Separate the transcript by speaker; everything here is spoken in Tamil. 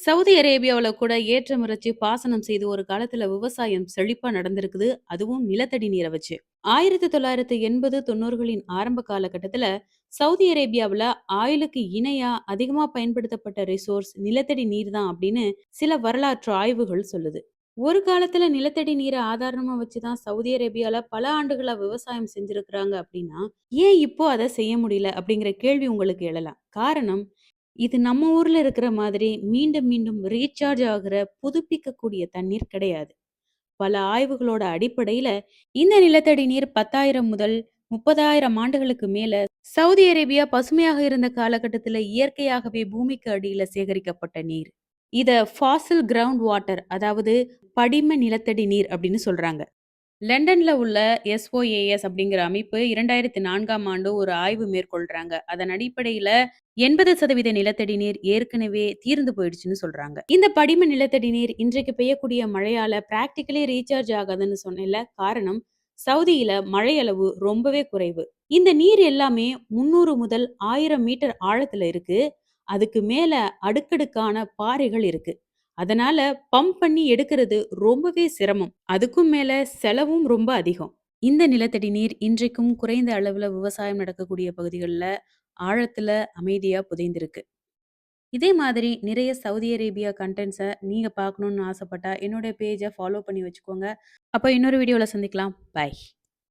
Speaker 1: சவுதி அரேபியாவுல கூட ஏற்றமிறச்சி பாசனம் செய்து ஒரு காலத்துல விவசாயம் செழிப்பா நடந்திருக்குது. அதுவும் நிலத்தடி நீரை வச்சு. 1980, 90களின் ஆரம்ப காலகட்டத்துல சவுதி அரேபியாவுல ஆயிலுக்கு இணையா அதிகமா பயன்படுத்தப்பட்ட ரிசோர்ஸ் நிலத்தடி நீர் தான் அப்படின்னு சில வரலாற்று ஆய்வுகள் சொல்லுது. ஒரு காலத்துல நிலத்தடி நீரை ஆதாரமா வச்சுதான் சவுதி அரேபியால பல ஆண்டுகளா விவசாயம் செஞ்சிருக்கிறாங்க அப்படின்னா, ஏன் இப்போ அதை செய்ய முடியல அப்படிங்கிற கேள்வி உங்களுக்கு எழலாம். காரணம், இது நம்ம ஊர்ல இருக்கிற மாதிரி மீண்டும் மீண்டும் ரீசார்ஜ் ஆகுற புதுப்பிக்கக்கூடிய தண்ணீர் கிடையாது. பல ஆய்வுகளோட அடிப்படையில இந்த நிலத்தடி நீர் 10,000 முதல் 30,000 ஆண்டுகளுக்கு மேல சவுதி அரேபியா பசுமையாக இருந்த காலகட்டத்துல இயற்கையாகவே பூமிக்கு அடியில சேகரிக்கப்பட்ட நீர். இத ஃபாசில் கிரவுண்ட் வாட்டர், அதாவது படிம நிலத்தடி நீர் அப்படின்னு சொல்றாங்க. லண்டன்ல உள்ள எஸ்ஓஏஎஸ் அப்படிங்கிற அமைப்பு 2004ஆம் ஆண்டு ஒரு ஆய்வு மேற்கொள்றாங்க. அதன் அடிப்படையில 80% நிலத்தடி நீர் ஏற்கனவே தீர்ந்து போயிடுச்சுன்னு சொல்றாங்க. இந்த படிம நிலத்தடி நீர் இன்றைக்கு பெய்யக்கூடிய மழையால பிராக்டிகலி ரீசார்ஜ் ஆகாதுன்னு சொன்னேன்ல. காரணம், சவுதியில மழை அளவு ரொம்பவே குறைவு. இந்த நீர் எல்லாமே 300 முதல் 1000 மீட்டர் ஆழத்துல இருக்கு. அதுக்கு மேல அடுக்கடுக்கான பாறைகள் இருக்கு. அதனால பம்ப் பண்ணி எடுக்கிறது ரொம்பவே சிரமம். அதுக்கும் மேல செலவும் ரொம்ப அதிகம். இந்த நிலத்தடி நீர் இன்றைக்கும் குறைந்த அளவுல விவசாயம் நடக்கக்கூடிய பகுதிகள்ல ஆழத்துல அமைதியா புதைந்திருக்கு. இதே மாதிரி நிறைய சவுதி அரேபியா கன்டென்ட்ஸ நீங்க பார்க்கணும்னு ஆசைப்பட்டா என்னோட பேஜ ஃபாலோ பண்ணி வச்சுக்கோங்க. அப்ப இன்னொரு வீடியோல சந்திக்கலாம். பை.